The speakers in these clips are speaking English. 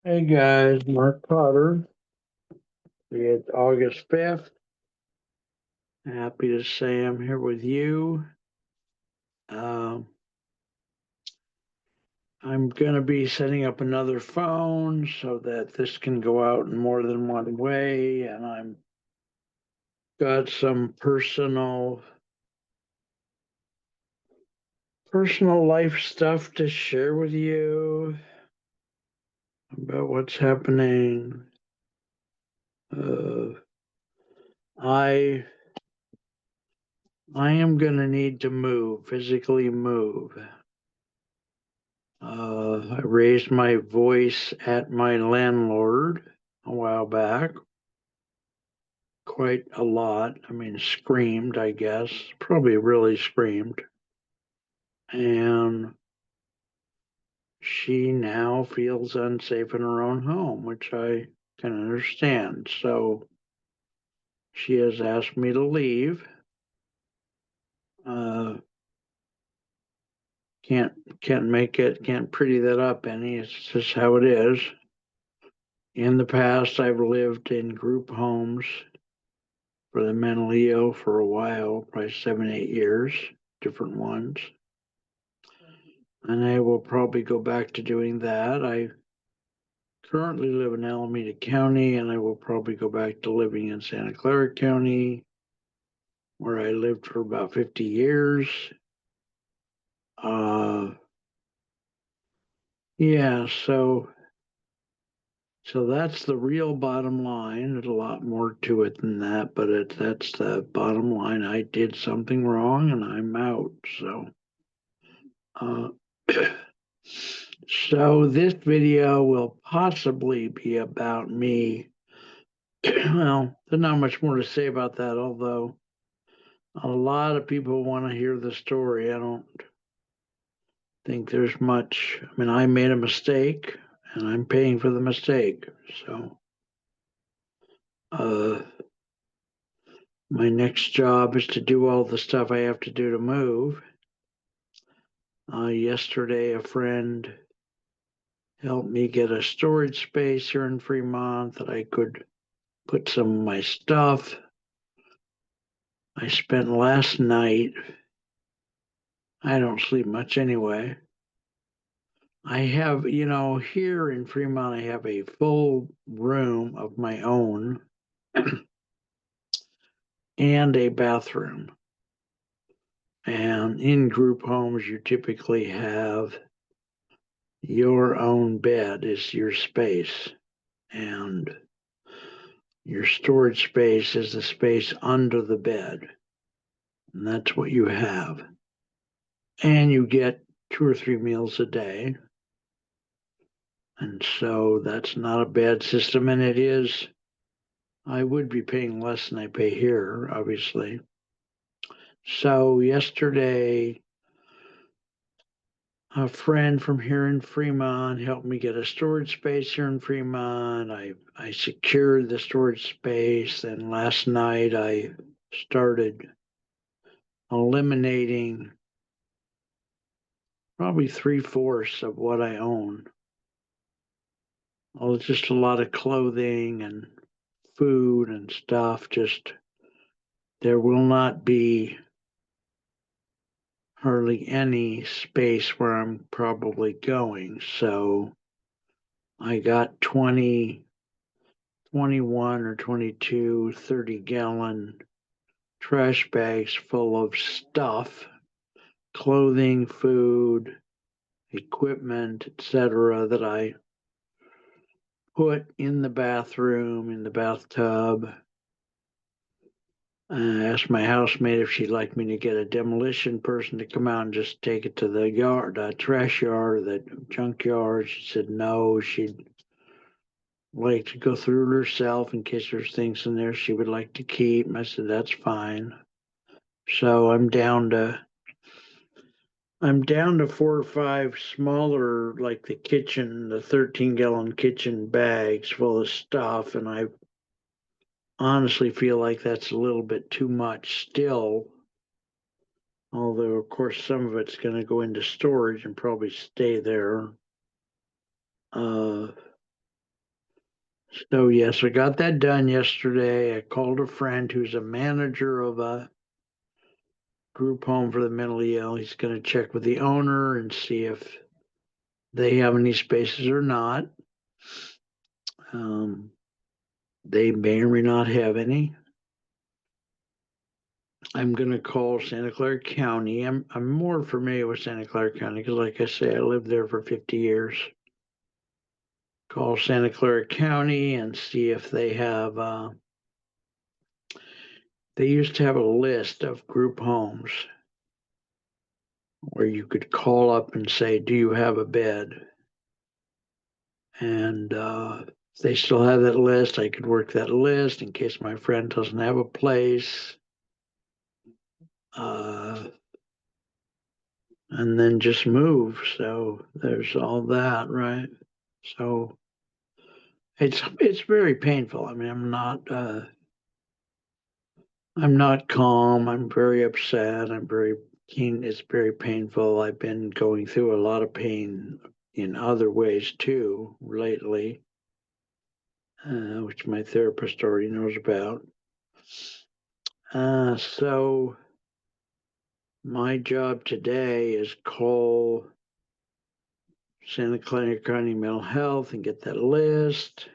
Hey guys, Mark Potter. It's August 5th. Happy to say I'm here with you. Um, I'm going to be setting up another phone so that this can go out in more than one way. And I'm got some personal life stuff to share with you about what's happening. Uh, I I am going to need to move, physically move. I raised my voice at my landlord a while back, quite a lot. I mean, screamed, I guess, probably really screamed. And she now feels unsafe in her own home, which I can understand. So she has asked me to leave. Uh, can't can't pretty that up any. It's just how it is. In the past, I've lived in group homes for the mentally ill for a while, probably 7, 8 years, different ones. And I will probably go back to doing that. I currently live in Alameda County, and I will probably go back to living in Santa Clara County, where I lived for about 50 years. Uh, yeah, so that's the real bottom line. There's a lot more to it than that, but that's the bottom line. I did something wrong, and I'm out. Uh, So this video will possibly be about me. Well, there's not much more to say about that, although a lot of people want to hear the story. I don't think there's much. I mean, I made a mistake and I'm paying for the mistake. So uh, my next job is to do all the stuff I have to do to move. Yesterday, a friend helped me get a storage space here in Fremont that I could put some of my stuff. I spent last night, I don't sleep much anyway. I have, here in Fremont, I have a full room of my own and a bathroom. And in group homes, you typically have your own bed is your space. And your storage space is the space under the bed. And that's what you have. And you get 2 or 3 meals a day. And so that's not a bad system. And it is, I would be paying less than I pay here, obviously. So yesterday, a friend from here in Fremont helped me get a storage space here in Fremont. I secured the storage space. And last night I started eliminating probably 3/4 of what I own. Well, it's just a lot of clothing and food and stuff. Just there will not be hardly any space where I'm probably going. So I got 20, 21 or 22 30-gallon trash bags full of stuff, clothing, food, equipment, etc., that I put in the bathroom, in the bathtub. I asked my housemate if she'd like me to get a demolition person to come out and just take it to the yard, trash yard, or the junk yard. She said no, she'd like to go through it herself in case there's things in there she would like to keep. I said that's fine. So I'm down to 4 or 5 smaller, like the 13-gallon kitchen bags full of stuff, and I honestly feel like that's a little bit too much still. Although, of course, some of it's going to go into storage and probably stay there. Uh, So yes, I got that done yesterday. I called a friend who's a manager of a group home for the mentally ill. He's going to check with the owner and see if they have any spaces or not. Um, they may or may not have any. I'm going to call Santa Clara County. I'm more familiar with Santa Clara County because, like I say, I lived there for 50 years. Call Santa Clara County and see if they have. They used to have a list of group homes where you could call up and say, "Do you have a bed?" And if they still have that list, I could work that list in case my friend doesn't have a place. Uh, and then just move. So there's all that, right? So it's very painful. I mean, I'm not calm. I'm very upset. I'm very keen. It's very painful. I've been going through a lot of pain in other ways too lately, which my therapist already knows about. So my job today is call Santa Clara County Mental Health and get that list.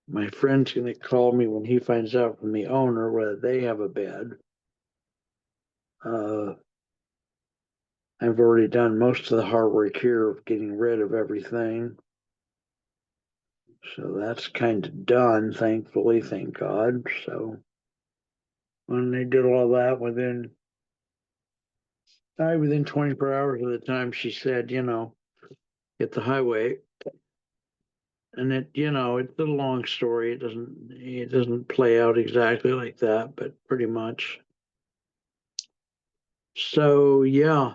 My friend's going to call me when he finds out from the owner whether they have a bed. Uh, I've already done most of the hard work here of getting rid of everything. So that's kind of done, thankfully, thank God. So when they did all that within 24 hours of the time she said, hit the highway. And it's a long story. It doesn't play out exactly like that, but pretty much. So yeah,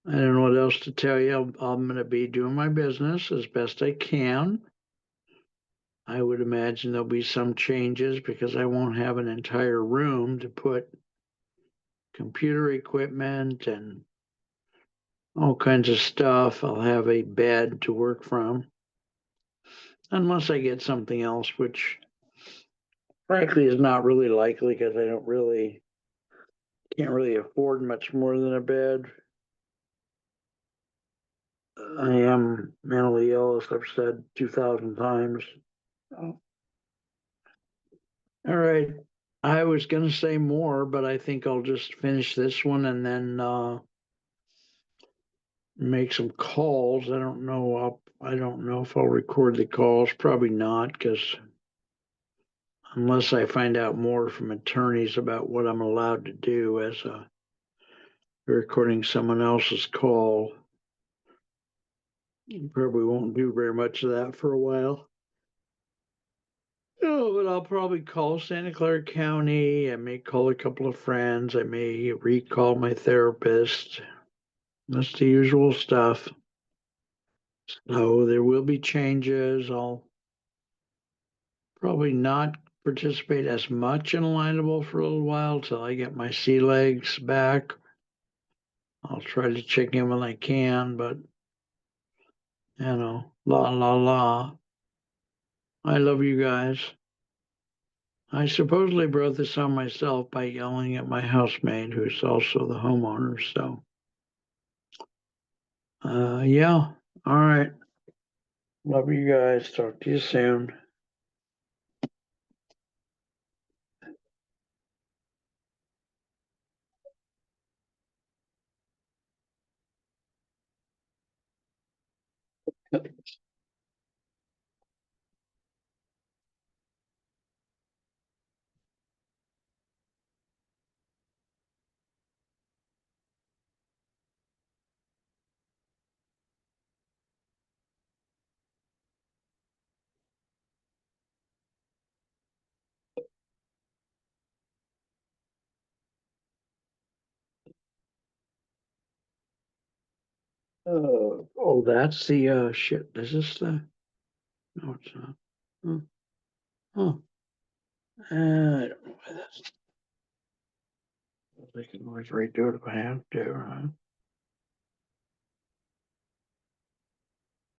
I don't know what else to tell you. I'm going to be doing my business as best I can. I would imagine there'll be some changes because I won't have an entire room to put computer equipment and all kinds of stuff. I'll have a bed to work from, unless I get something else, which frankly is not really likely because I can't really afford much more than a bed. I am mentally ill, as I've said 2,000 times. Oh, all right. I was going to say more, but I think I'll just finish this one and then make some calls. I don't know. I don't know if I'll record the calls. Probably not, because unless I find out more from attorneys about what I'm allowed to do as a recording someone else's call, you probably won't do very much of that for a while. Oh, but I'll probably call Santa Clara County. I may call a couple of friends. I may recall my therapist. That's the usual stuff. So there will be changes. I'll probably not participate as much in Alignable for a little while till I get my sea legs back. I'll try to check in when I can, but la la la. I love you guys. I supposedly brought this on myself by yelling at my housemate, who's also the homeowner. So, yeah. All right. Love you guys. Talk to you soon. Oh, that's the shit. Is this the? No, it's not. Huh. Huh. I don't know why that's. I can always redo it if I have to, right?